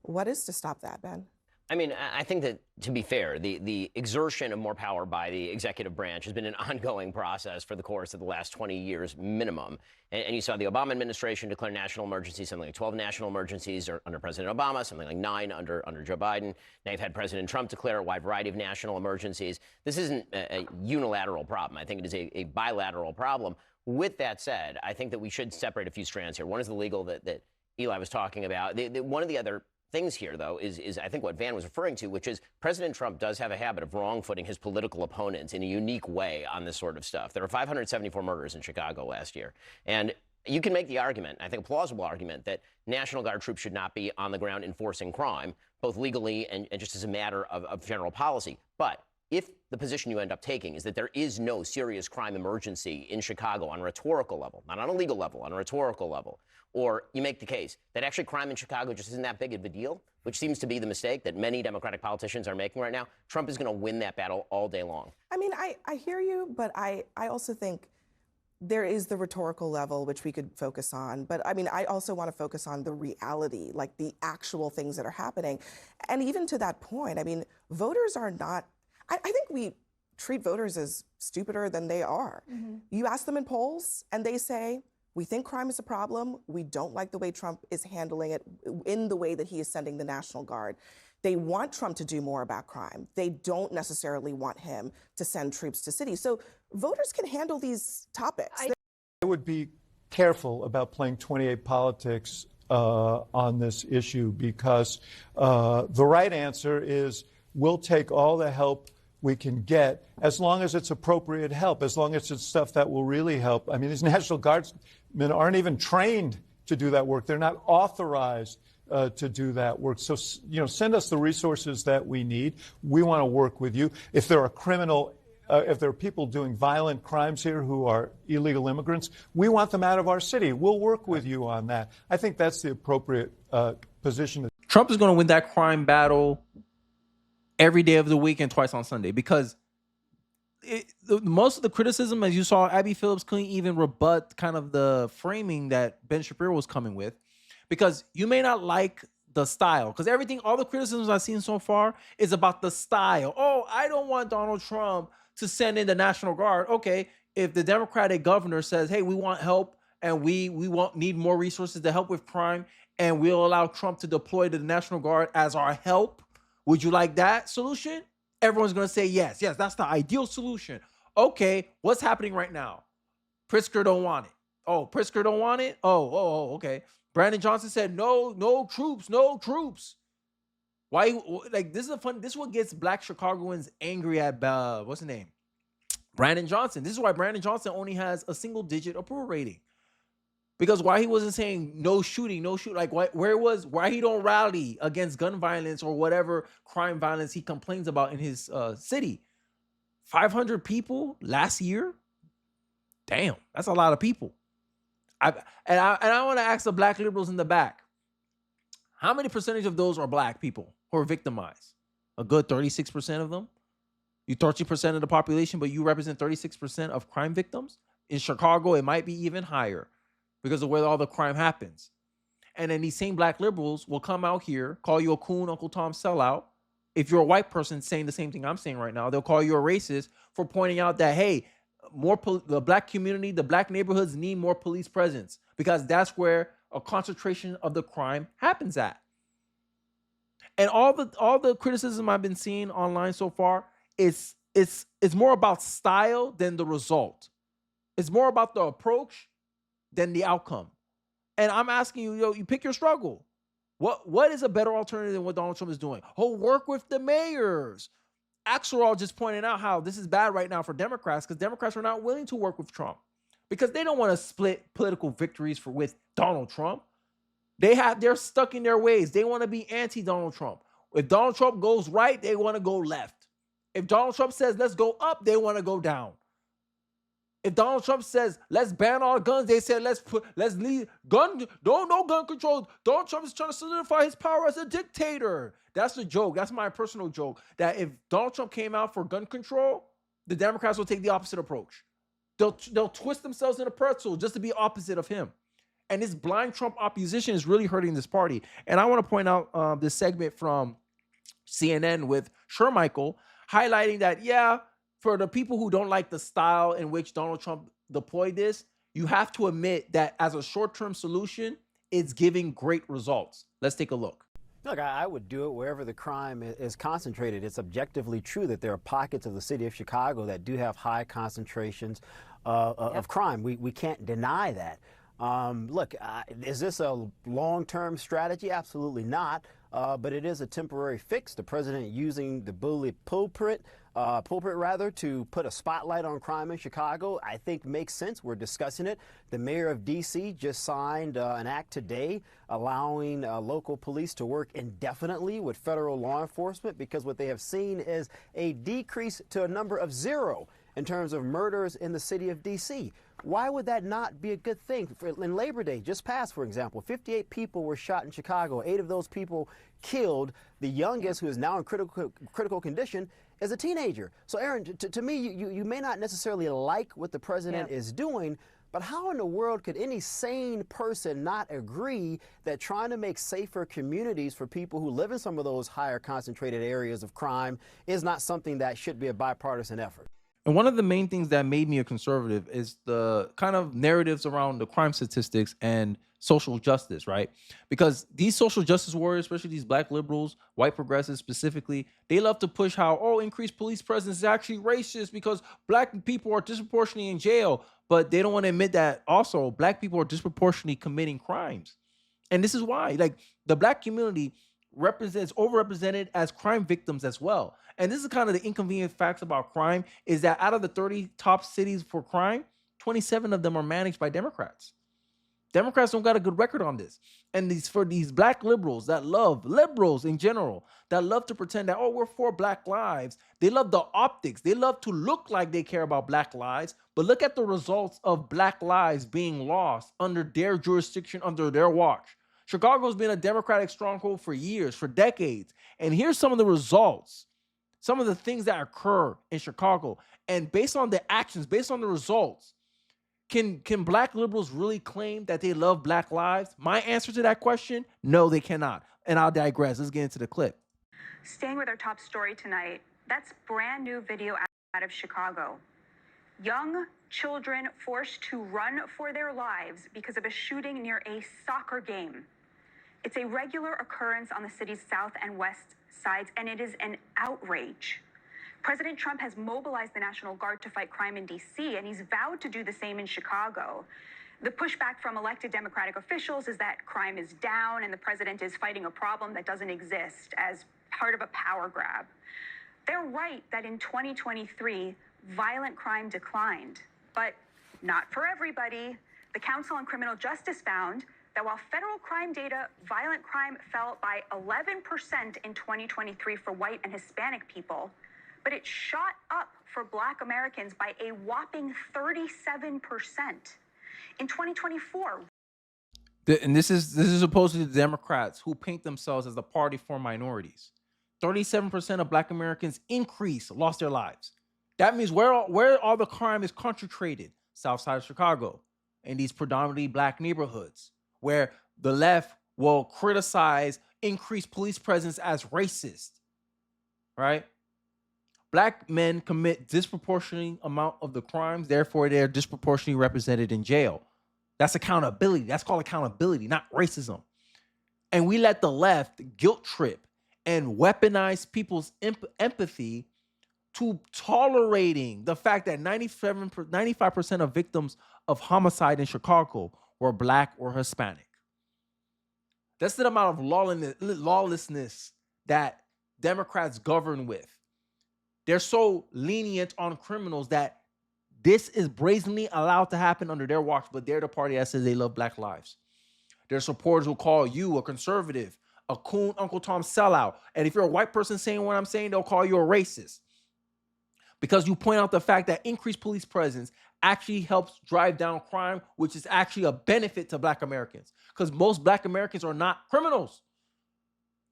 What is to stop that, Ben? I mean, I think that, to be fair, the exertion of more power by the executive branch has been an ongoing process for the course of the last 20 years minimum. And you saw the Obama administration declare national emergencies, something like 12 national emergencies under President Obama, something like 9 under Joe Biden. Now you've had President Trump declare a wide variety of national emergencies. This isn't a unilateral problem. I think it is a bilateral problem. With that said, I think that we should separate a few strands here. One is the legal that Eli was talking about. One of the other things here, though, is I think what Van was referring to, which is President Trump does have a habit of wrong-footing his political opponents in a unique way on this sort of stuff. There were 574 murders in Chicago last year. And you can make the argument, I think a plausible argument, that National Guard troops should not be on the ground enforcing crime, both legally and just as a matter of general policy. But if the position you end up taking is that there is no serious crime emergency in Chicago on a rhetorical level, not on a legal level, on a rhetorical level, or you make the case that actually crime in Chicago just isn't that big of a deal, which seems to be the mistake that many Democratic politicians are making right now, Trump is going to win that battle all day long. I mean, I hear you, but I also think there is the rhetorical level, which we could focus on. But I mean, I also want to focus on the reality, like the actual things that are happening. And even to that point, I mean, voters are not, I think we treat voters as stupider than they are. Mm-hmm. You ask them in polls and they say, we think crime is a problem. We don't like the way Trump is handling it in the way that he is sending the National Guard. They want Trump to do more about crime. They don't necessarily want him to send troops to cities. So voters can handle these topics. I would be careful about playing 28 politics on this issue because the right answer is we'll take all the help we can get as long as it's appropriate help, as long as it's stuff that will really help. I mean, these National Guardsmen aren't even trained to do that work. They're not authorized to do that work. So, you know, send us the resources that we need. We want to work with you. If there are if there are people doing violent crimes here who are illegal immigrants, we want them out of our city. We'll work with you on that. I think that's the appropriate position. Trump is going to win that crime battle every day of the week and twice on Sunday because most of the criticism, as you saw, Abby Phillips couldn't even rebut kind of the framing that Ben Shapiro was coming with, because you may not like the style, because all the criticisms I've seen so far is about the style. Oh, I don't want Donald Trump to send in the National Guard. Okay, if the Democratic governor says, hey, we want help and we need more resources to help with crime, and we'll allow Trump to deploy the National Guard as our help, would you like that solution? Everyone's going to say yes. Yes, that's the ideal solution. Okay, what's happening right now? Pritzker don't want it. Oh, Pritzker don't want it? Oh, okay. Brandon Johnson said, no troops. Why? Like, this is what gets Black Chicagoans angry at, what's his name? Brandon Johnson. This is why Brandon Johnson only has a single-digit approval rating. Because why he wasn't saying no shooting, like why he don't rally against gun violence or whatever crime violence he complains about in his city. 500 people last year? Damn, that's a lot of people. I want to ask the Black liberals in the back, how many percentage of those are Black people who are victimized? A good 36% of them? You 30% of the population, but you represent 36% of crime victims? In Chicago, it might be even higher, because of where all the crime happens. And then these same Black liberals will come out here, call you a coon, Uncle Tom sellout. If you're a white person saying the same thing I'm saying right now, they'll call you a racist for pointing out that, hey, the Black community, the Black neighborhoods need more police presence, because that's where a concentration of the crime happens at. And all the criticism I've been seeing online so far is more about style than the result. It's more about the approach than the outcome. And I'm asking you, you pick your struggle. What is a better alternative than what Donald Trump is doing? Oh, work with the mayors. Axelrod just pointed out how this is bad right now for Democrats, because Democrats are not willing to work with Trump because they don't want to split political victories with Donald Trump. They're stuck in their ways. They want to be anti-Donald Trump. If Donald Trump goes right, they want to go left. If Donald Trump says let's go up, they want to go down. If Donald Trump says let's ban all guns, they said let's leave no gun control. Donald Trump is trying to solidify his power as a dictator. That's the joke. That's my personal joke. That if Donald Trump came out for gun control, the Democrats will take the opposite approach. They'll twist themselves in a pretzel just to be opposite of him. And this blind Trump opposition is really hurting this party. And I want to point out this segment from CNN with Shermichael highlighting that, yeah, for the people who don't like the style in which Donald Trump deployed this, you have to admit that as a short-term solution, it's giving great results. Let's take a look. Look, I would do it wherever the crime is concentrated. It's objectively true that there are pockets of the city of Chicago that do have high concentrations of crime. We can't deny that. Look, is this a long-term strategy? Absolutely not. But it is a temporary fix. The president using the bully pulpit to put a spotlight on crime in Chicago, I think makes sense. We're discussing it. The mayor of D.C. just signed an act today allowing local police to work indefinitely with federal law enforcement, because what they have seen is a decrease to a number of 0 in terms of murders in the city of D.C. Why would that not be a good thing? In Labor Day, just passed, for example, 58 people were shot in Chicago. 8 of those people killed. The youngest, who is now in critical condition, is a teenager. So, Aaron, to me, you may not necessarily like what the president is doing, but how in the world could any sane person not agree that trying to make safer communities for people who live in some of those higher concentrated areas of crime is not something that should be a bipartisan effort? And one of the main things that made me a conservative is the kind of narratives around the crime statistics and social justice, right? Because these social justice warriors, especially these black liberals, white progressives specifically, they love to push how, oh, increased police presence is actually racist because black people are disproportionately in jail. But they don't want to admit that also black people are disproportionately committing crimes. And this is why, like, the black community represents overrepresented as crime victims as well. And this is kind of the inconvenient facts about crime, is that out of the 30 top cities for crime, 27 of them are managed by Democrats. Democrats don't got a good record on this. And for these black liberals in general, that love to pretend that, oh, we're for black lives. They love the optics. They love to look like they care about black lives. But look at the results of black lives being lost under their jurisdiction, under their watch. Chicago's been a Democratic stronghold for years, for decades. And here's some of the results, some of the things that occur in Chicago. And based on the actions, based on the results, can black liberals really claim that they love black lives? My answer to that question, no, they cannot. And I'll digress. Let's get into the clip. Staying with our top story tonight, that's brand new video out of Chicago. Young children forced to run for their lives because of a shooting near a soccer game. It's a regular occurrence on the city's south and west sides, and it is an outrage. President Trump has mobilized the National Guard to fight crime in D.C., and he's vowed to do the same in Chicago. The pushback from elected Democratic officials is that crime is down and the president is fighting a problem that doesn't exist as part of a power grab. They're right that in 2023, violent crime declined, but not for everybody. The Council on Criminal Justice found that while federal crime data, violent crime fell by 11% in 2023 for white and Hispanic people, but it shot up for black Americans by a whopping 37% in 2024. And this is opposed to the Democrats, who paint themselves as the party for minorities. 37% of black Americans lost their lives. That means where all the crime is concentrated, south side of Chicago, in these predominantly black neighborhoods, where the left will criticize increased police presence as racist, right? Black men commit disproportionate amount of the crimes, therefore they're disproportionately represented in jail. That's accountability. That's called accountability, not racism. And we let the left guilt trip and weaponize people's empathy to tolerating the fact that 95% of victims of homicide in Chicago were black or Hispanic. That's the amount of lawlessness that Democrats govern with. They're so lenient on criminals that this is brazenly allowed to happen under their watch, but they're the party that says they love black lives. Their supporters will call you a conservative, a coon Uncle Tom sellout. And if you're a white person saying what I'm saying, they'll call you a racist. Because you point out the fact that increased police presence actually helps drive down crime, which is actually a benefit to black Americans. Because most black Americans are not criminals.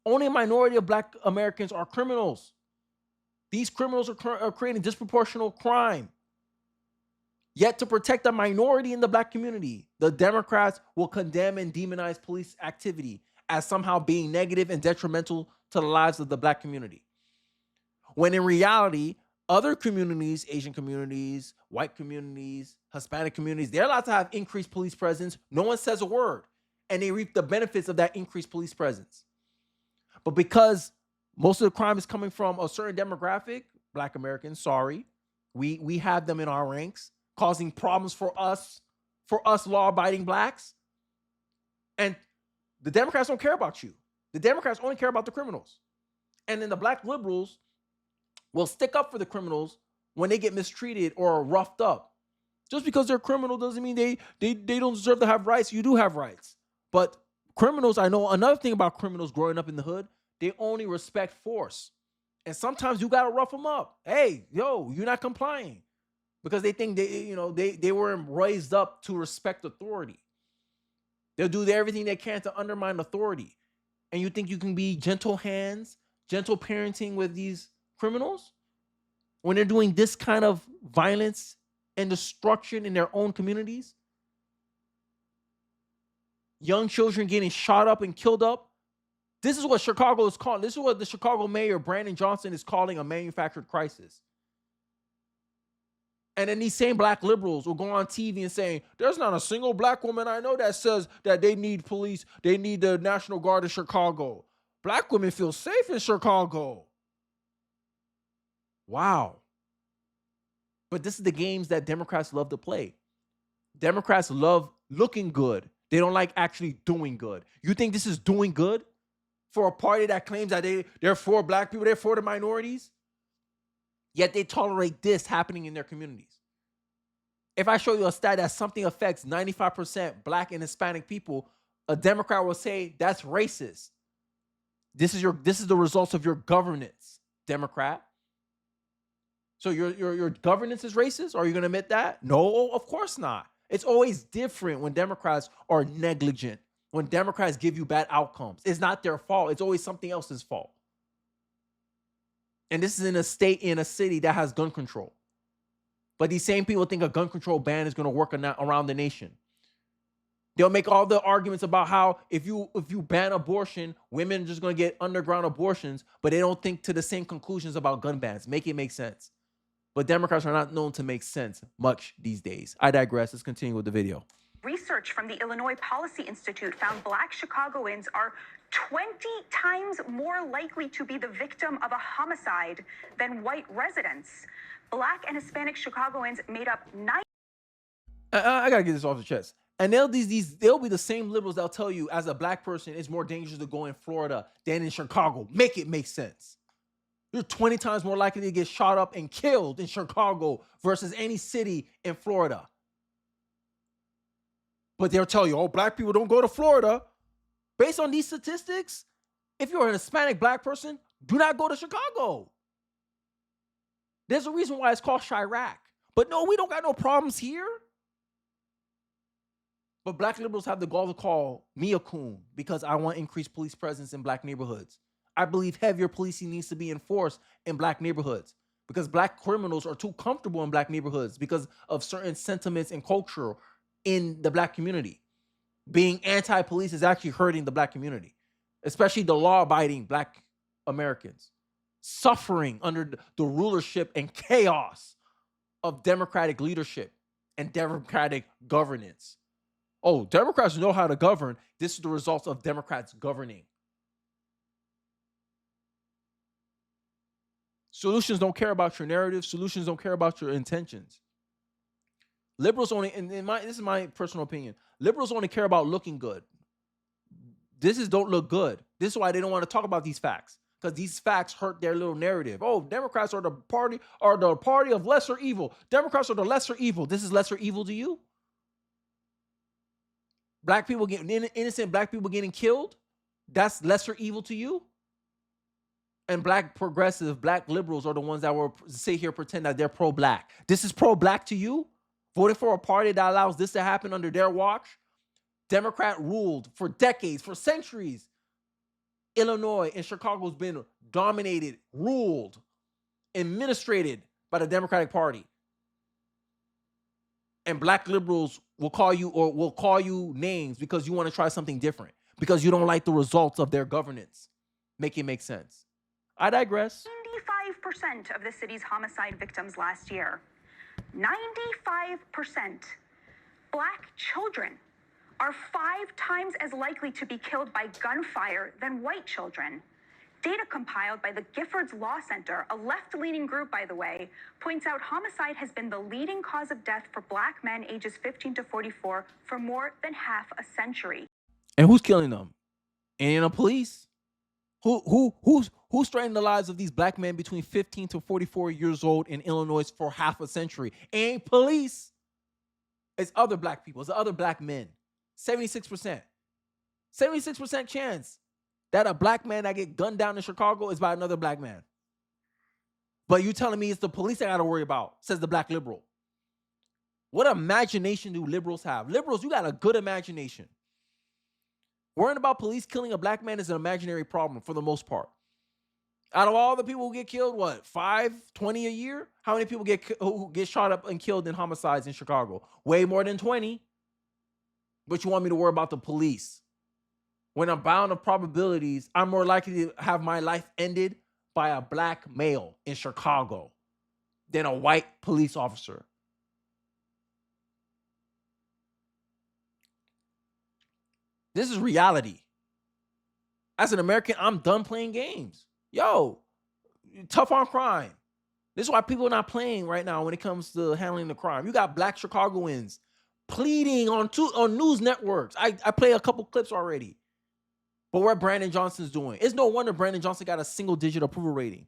Only a minority of black Americans are criminals. These criminals are creating disproportional crime. Yet to protect the minority in the black community, the Democrats will condemn and demonize police activity as somehow being negative and detrimental to the lives of the black community. When in reality, other communities, Asian communities, white communities, Hispanic communities, they're allowed to have increased police presence. No one says a word, and they reap the benefits of that increased police presence. But because most of the crime is coming from a certain demographic, black Americans, sorry, we have them in our ranks, causing problems for us law-abiding blacks. And the Democrats don't care about you. The Democrats only care about the criminals. And then the black liberals will stick up for the criminals when they get mistreated or roughed up. Just because they're criminal doesn't mean they don't deserve to have rights. You do have rights. But criminals, I know another thing about criminals growing up in the hood, they only respect force. And sometimes you got to rough them up. Hey, yo, you're not complying. Because they think they were raised up to respect authority. They'll do everything they can to undermine authority. And you think you can be gentle hands, gentle parenting with these criminals when they're doing this kind of violence and destruction in their own communities? Young children getting shot up and killed up. This is what Chicago is calling. This is what the Chicago mayor, Brandon Johnson, is calling a manufactured crisis. And then these same black liberals will go on TV and saying, there's not a single black woman I know that says that they need police, they need the National Guard in Chicago. Black women feel safe in Chicago. Wow. But this is the games that Democrats love to play. Democrats love looking good. They don't like actually doing good. You think this is doing good for a party that claims that they're for black people, they're for the minorities? Yet they tolerate this happening in their communities. If I show you a stat that something affects 95% black and Hispanic people, a Democrat will say that's racist. This is the results of your governance, Democrat. So your governance is racist? Are you going to admit that? No, of course not. It's always different when Democrats are negligent, when Democrats give you bad outcomes. It's not their fault. It's always something else's fault. And this is in a state, in a city that has gun control. But these same people think a gun control ban is going to work around the nation. They'll make all the arguments about how if you ban abortion, women are just going to get underground abortions, but they don't think to the same conclusions about gun bans. Make it make sense. But Democrats are not known to make sense much these days. I digress. Let's continue with the video. Research from the Illinois Policy Institute found black Chicagoans are 20 times more likely to be the victim of a homicide than white residents. Black and Hispanic Chicagoans made up 9. I gotta get this off the chest. And they'll be the same liberals that'll tell you as a black person it's more dangerous to go in Florida than in Chicago. Make it make sense. You're 20 times more likely to get shot up and killed in Chicago versus any city in Florida. But they'll tell you, oh, black people don't go to Florida. Based on these statistics, if you're an Hispanic black person, do not go to Chicago. There's a reason why it's called Chirac. But no, we don't got no problems here. But black liberals have the gall to call me a coon because I want increased police presence in black neighborhoods. I believe heavier policing needs to be enforced in black neighborhoods because black criminals are too comfortable in black neighborhoods because of certain sentiments and culture in the black community. Being anti-police is actually hurting the black community, especially the law-abiding black Americans suffering under the rulership and chaos of democratic leadership and democratic governance. Oh, Democrats know how to govern. This is the result of Democrats governing. Solutions don't care about your narrative. Solutions don't care about your intentions. Liberals only, this is my personal opinion. Liberals only care about looking good. Don't look good. This is why they don't want to talk about these facts, because these facts hurt their little narrative. Oh, Democrats are the party of lesser evil. Democrats are the lesser evil. This is lesser evil to you? Black people innocent black people getting killed, that's lesser evil to you? And black progressive, black liberals are the ones that will sit here pretend that they're pro-black. This is pro-black to you? Voting for a party that allows this to happen under their watch? Democrat ruled for decades, for centuries. Illinois and Chicago has been dominated, ruled, administrated by the Democratic Party. and black liberals will call you names because you want to try something different, because you don't like the results of their governance. Make it make sense. I digress. 95% of the city's homicide victims last year, 95%, black children are 5 times as likely to be killed by gunfire than white children. Data compiled by the Giffords Law Center, a left-leaning group, by the way, points out homicide has been the leading cause of death for black men ages 15 to 44 for more than half a century. And who's killing them? Ain't the police. Who's threatening the lives of these black men between 15 to 44 years old in Illinois for half a century? Ain't police. It's other black people. It's other black men. 76%. 76% chance that a black man that get gunned down in Chicago is by another black man. But you telling me it's the police I got to worry about, says the black liberal. What imagination do liberals have? Liberals, you got a good imagination. Worrying about police killing a black man is an imaginary problem for the most part. Out of all the people who get killed, what, 5, 20 a year? How many people who get shot up and killed in homicides in Chicago? Way more than 20. But you want me to worry about the police? When I'm bound of probabilities, I'm more likely to have my life ended by a black male in Chicago than a white police officer. This is reality. As an American, I'm done playing games. Yo, tough on crime. This is why people are not playing right now when it comes to handling the crime. You got black Chicagoans pleading on news networks. I play a couple clips already. But what Brandon Johnson's doing, it's no wonder Brandon Johnson got a single-digit approval rating.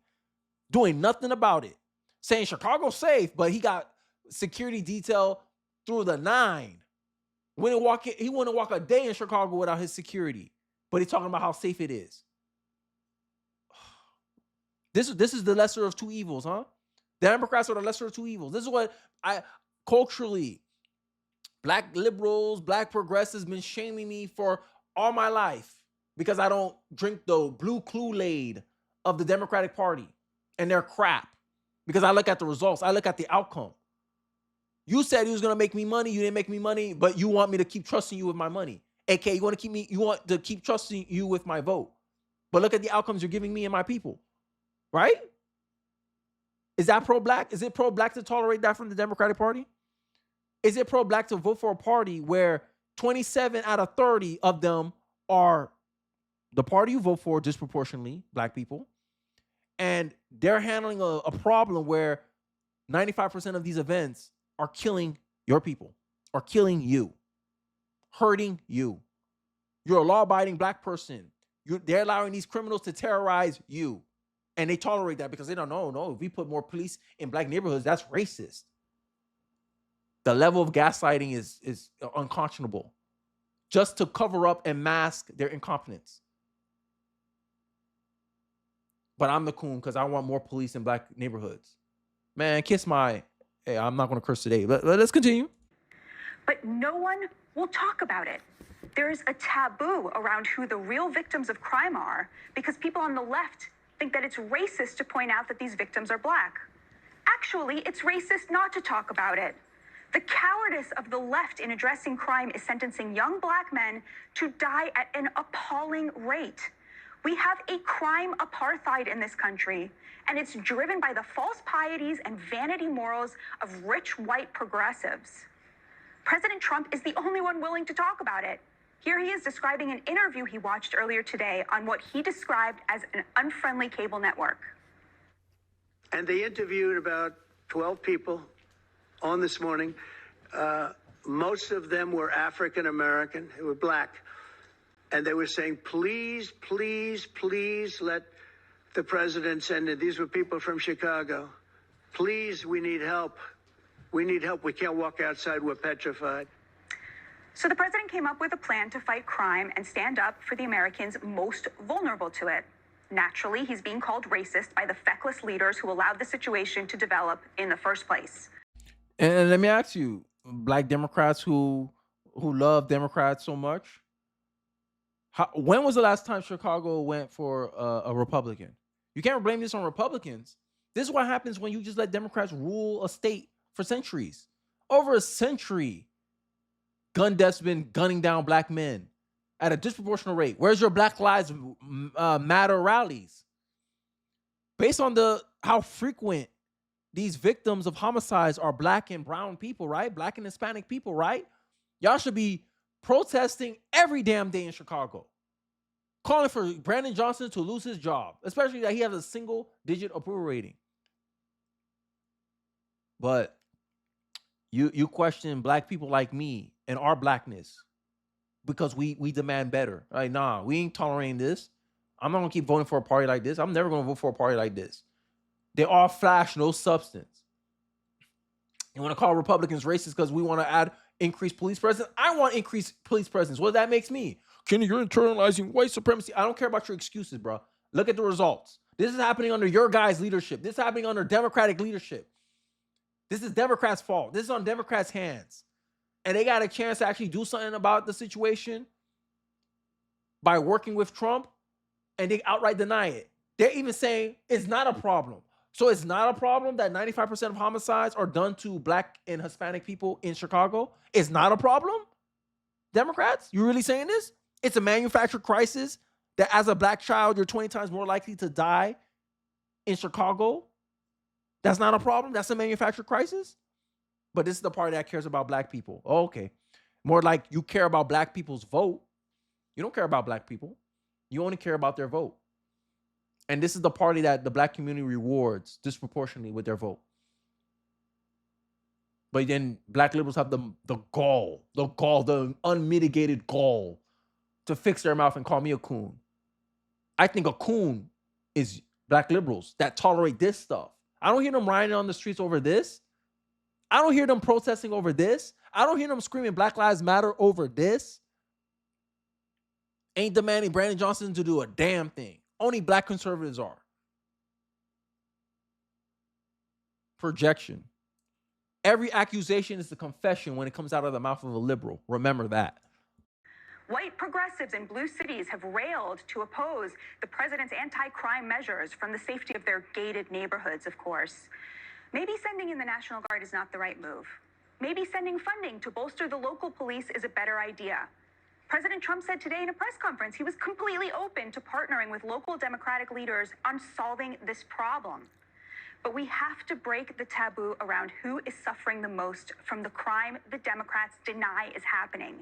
Doing nothing about it. Saying Chicago's safe, but he got security detail through the 9. He wouldn't walk a day in Chicago without his security. But he's talking about how safe it is. This is the lesser of two evils, huh? The Democrats are the lesser of two evils. This is what culturally, black liberals, black progressives been shaming me for all my life because I don't drink the blue Kool-Aid of the Democratic Party and their crap. Because I look at the results. I look at the outcome. You said you was going to make me money. You didn't make me money, but you want me to keep trusting you with my money. AK, you want to keep trusting you with my vote. But look at the outcomes you're giving me and my people. Right? Is that pro-black? Is it pro-black to tolerate that from the Democratic Party? Is it pro-black to vote for a party where 27 out of 30 of them are the party you vote for disproportionately, black people, and they're handling a problem where 95% of these events are killing your people, are killing you, hurting you. You're a law-abiding black person. They're allowing these criminals to terrorize you. And they tolerate that because they don't know. No, if we put more police in black neighborhoods, that's racist. The level of gaslighting is unconscionable. Just to cover up and mask their incompetence. But I'm the coon because I want more police in black neighborhoods. Man, hey, I'm not going to curse today. Let's continue. But no one will talk about it. There is a taboo around who the real victims of crime are because people on the left think that it's racist to point out that these victims are black. Actually, it's racist not to talk about it. The cowardice of the left in addressing crime is sentencing young black men to die at an appalling rate. We have a crime apartheid in this country, and it's driven by the false pieties and vanity morals of rich white progressives. President Trump is the only one willing to talk about it. Here he is describing an interview he watched earlier today on what he described as an unfriendly cable network. And they interviewed about 12 people on this morning. Most of them were African American, who were black. And they were saying, please, please, please let the president send it. These were people from Chicago. Please, we need help. We need help. We can't walk outside. We're petrified. So the president came up with a plan to fight crime and stand up for the Americans most vulnerable to it. Naturally, he's being called racist by the feckless leaders who allowed the situation to develop in the first place. And let me ask you, black Democrats who love Democrats so much, when was the last time Chicago went for a Republican? You can't blame this on Republicans. This is what happens when you just let Democrats rule a state for centuries. Over a century, gun deaths been gunning down black men at a disproportionate rate. Where's your Black Lives Matter rallies? Based on how frequent these victims of homicides are black and brown people, right? Black and Hispanic people, right? Y'all should be protesting every damn day in Chicago, calling for Brandon Johnson to lose his job, especially that he has a single-digit approval rating. But you question black people like me and our blackness because we demand better. Like, nah, we ain't tolerating this. I'm not gonna keep voting for a party like this. I'm never gonna vote for a party like this. They all flash, no substance. You want to call Republicans racist because we want to add increased police presence? I want increased police presence. What that makes me? Kenny, you're internalizing white supremacy. I don't care about your excuses, bro. Look at the results. This is happening under your guys' leadership. This is happening under Democratic leadership. This is Democrats' fault. This is on Democrats' hands. And they got a chance to actually do something about the situation by working with Trump, and they outright deny it. They're even saying it's not a problem. So it's not a problem that 95% of homicides are done to black and Hispanic people in Chicago? It's not a problem? Democrats, you really saying this? It's a manufactured crisis that as a black child, you're 20 times more likely to die in Chicago? That's not a problem? That's a manufactured crisis? But this is the party that cares about black people. Oh, okay. More like you care about black people's vote. You don't care about black people. You only care about their vote. And this is the party that the black community rewards disproportionately with their vote. But then black liberals have the gall, the unmitigated gall to fix their mouth and call me a coon. I think a coon is black liberals that tolerate this stuff. I don't hear them rioting on the streets over this. I don't hear them protesting over this. I don't hear them screaming Black Lives Matter over this. Ain't demanding Brandon Johnson to do a damn thing. Only black conservatives are. Projection. Every accusation is a confession when it comes out of the mouth of a liberal. Remember that. White progressives in blue cities have railed to oppose the president's anti-crime measures from the safety of their gated neighborhoods, of course. Maybe sending in the National Guard is not the right move. Maybe sending funding to bolster the local police is a better idea. President Trump said today in a press conference he was completely open to partnering with local Democratic leaders on solving this problem. But we have to break the taboo around who is suffering the most from the crime the Democrats deny is happening.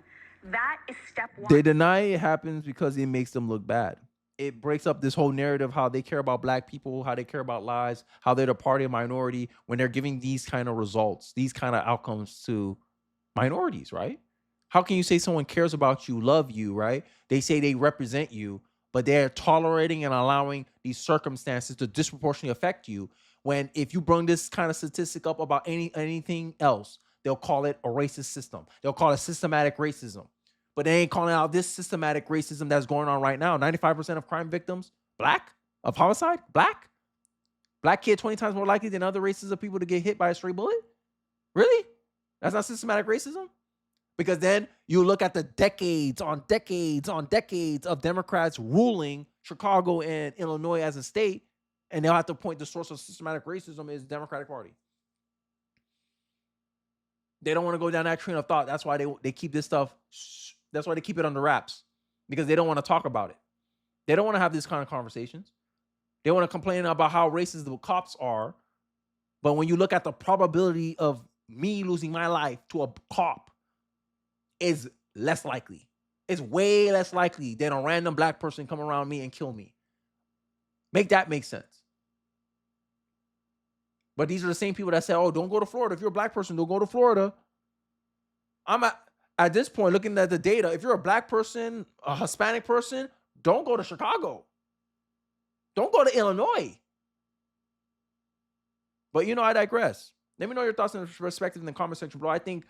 That is step one. They deny it happens because it makes them look bad. It breaks up this whole narrative, how they care about black people, how they care about lives, how they're the party of minority when they're giving these kind of results, these kind of outcomes to minorities, right? How can you say someone cares about you, love you, right? They say they represent you, but they're tolerating and allowing these circumstances to disproportionately affect you when if you bring this kind of statistic up about anything else, they'll call it a racist system. They'll call it systematic racism. But they ain't calling out this systematic racism that's going on right now. 95% of crime victims, black, of homicide, black. Black kid 20 times more likely than other races of people to get hit by a stray bullet? Really? That's not systematic racism? Because then you look at the decades on decades on decades of Democrats ruling Chicago and Illinois as a state, and they'll have to point the source of systematic racism is the Democratic Party. They don't want to go down that train of thought. That's why they keep this stuff. That's why they keep it under wraps, because they don't want to talk about it. They don't want to have these kind of conversations. They want to complain about how racist the cops are. But when you look at the probability of me losing my life to a cop, is less likely. It's way less likely than a random black person come around me and kill me. Make that make sense. But these are the same people that say, oh, don't go to Florida. If you're a black person, don't go to Florida. I'm at this point looking at the data. If you're a black person, a Hispanic person, don't go to Chicago. Don't go to Illinois. But, I digress. Let me know your thoughts and perspective in the comment section below. I think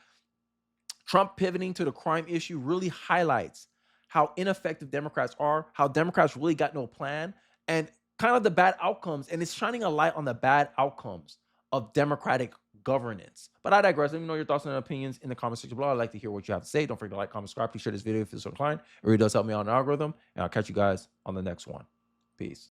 Trump pivoting to the crime issue really highlights how ineffective Democrats are, how Democrats really got no plan, and kind of the bad outcomes. And it's shining a light on the bad outcomes of Democratic governance. But I digress. Let me know your thoughts and opinions in the comment section below. I'd like to hear what you have to say. Don't forget to like, comment, subscribe. Please share this video if you're so inclined. It really does help me on the algorithm. And I'll catch you guys on the next one. Peace.